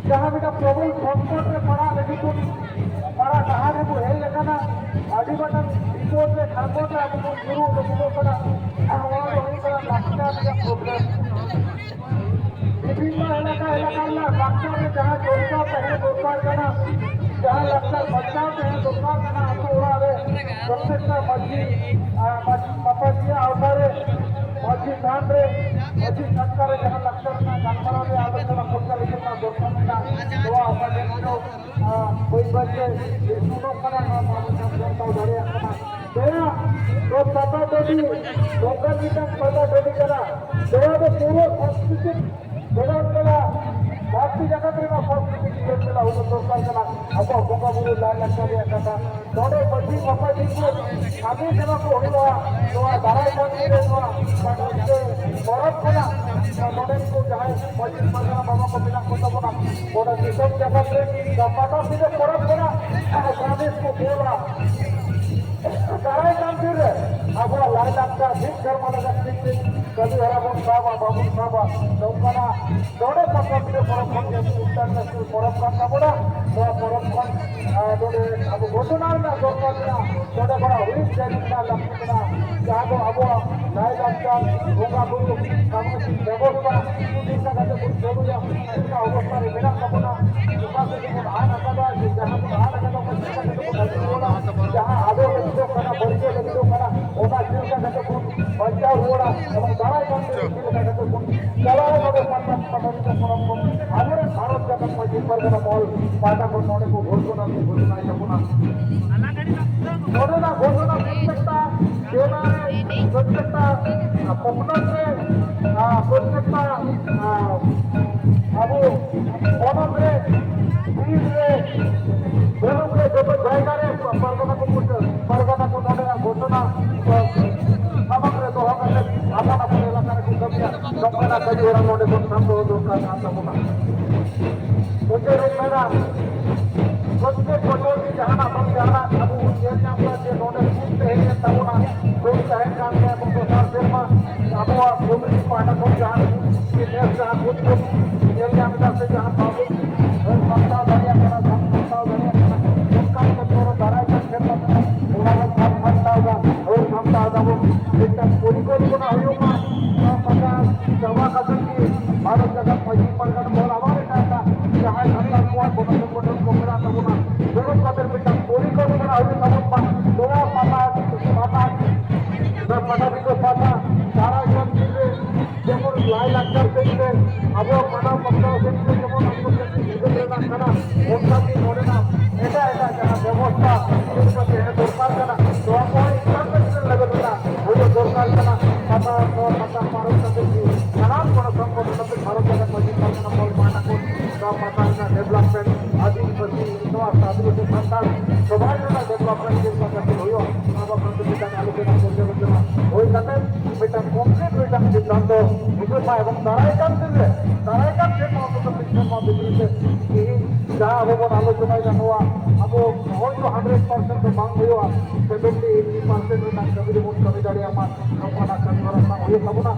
जहाँ बेटा प्रबल संकट में पड़ा लेकिन पड़ा कहा है वो है लेकिन आदि बटा रिपोर्ट में खानकोट में आपको गुरु लोगों का हमारा वही का लाखना का प्रोग्राम विभिन्न इलाका में लाखना में जहाँ जोड़ता पहले दोपहर करना जहाँ लगता बच्चा पहले दोपहर करना आपको उड़ा रहे सबसे अच्छा पापा जी अवतारे मस्जिद धान रे मस्जिद सरकार जहाँ लक्षण में जानवर में आलोचना करता लेकिन ना दोस्तों में ना तो अपन देखो कोई बच्चे सुनो करा ना मालूम करता उधर अपना तेरा तो पता तो भी लोकल की तक पता तो भी करा तेरा तो पूरा संस्कृति बड़ा करा बाकी जगह पे ना संस्कृति की चला वो तो सरकार करा अब बोका बुरु लाल लक्षण या कथा थोड़े बच्ची पापा जी को आगे जगह को हुआ तो दारा जाने रे हुआ बरफ करा नोडे को जहाँ मस्जिद मदना बाबा को बिना को बना बोला कि सब जगह पे पता सीधे बरफ करा स्वादेश को बोला सारा काम फिर अब लाल लगता ठीक धर्म लगा ठीक कभी हरा बोल साहब बाबू साहब नौकाना नोडे पापा सीधे बरफ के उत्तर में बरफ का बोला तो बरफ का नोडे अब घोषणा में दोस्तों ना नोडे बड़ा हुई जैसा लगता जहाँ को अब लाल लगता होगा बोलो सामूहिक व्यवस्था जिसका कहते कुछ बोलूँगा इसका अवस्था रे मेरा कपना जहाँ से जो आना कदा जहाँ को आना कदा मैं जिसका कहते कुछ बोला जहाँ आगे जो करना बढ़के जो करना होगा जिसका कहते कुछ बच्चा होगा और दारा करते जिसका कहते कुछ चला होगा पता पता का परम हमारे भारत जगत में जिस पर का मॉल पाटा को नोड़े को घोषणा कपना नोड़े ना घोषणा कर सकता सेवा स्वच्छता पपना से स्वच्छता अब ओनम रे बीज रे बेलुम रे जो जायगा रे परगना को नोड़े ना घोषणा समग्र तो होगा अपन अपन इलाका की कमियां कपना कभी और नोड़े को संभव होगा ना समझना मुझे रूप में ना सबसे छोटे की जहाना बन जाना अब उस एरिया में जो नोडे पूछते हैं तब ना लोग शहर काम में अब तो सार से में अब वो कम्युनिटी पार्टी को जहाँ के देश जहाँ कुछ एरिया में से जहाँ बाबू और संस्था बढ़िया करा संस्था बढ़िया करा उनका तो थोड़ा दराई का क्षेत्र में थोड़ा बहुत संस्था होगा और संस्था होगा वो इसका कोई को ना होगा पता जमा कसम की भारत जगत मजी परगन बोल हमारे टाटा जहाँ धंधा कुआं बोल को मेरा नमूना दोनों कदर बेटा कोई को बना हो सब दो पापा पता भी तो पापा सारा सब चीजें जब लाई लगकर से अब वो मना पक्का से जब हमको लेना करना उनका भी नोड़ना ऐसा ऐसा जहाँ व्यवस्था है दोरकार करना तो आपको इतना लगे बेटा वो जो दोरकार करना पता भारत का खराब बड़ा संकट सबसे भारत जगत मस्जिद करना बोल माना को पता डेवलपमेंट आदिवासी आदिवासी संस्थान समाज डेवलपमेंट के करते हो बेटा आलोचना करते ওই সাথে বেটা কমপ্লিট বেটা সিদ্ধান্ত বিশেষা এবং তারাই কাম করবে তারাই কাম করবে অন্তত শিক্ষা বিক্রিতে এই যা ভবন আলোচনায় জানোয়া अब হয়তো 100% मांग हुआ 70-80% ना कभी कभी दाड़ी हमारा कमी कमी हो सब ना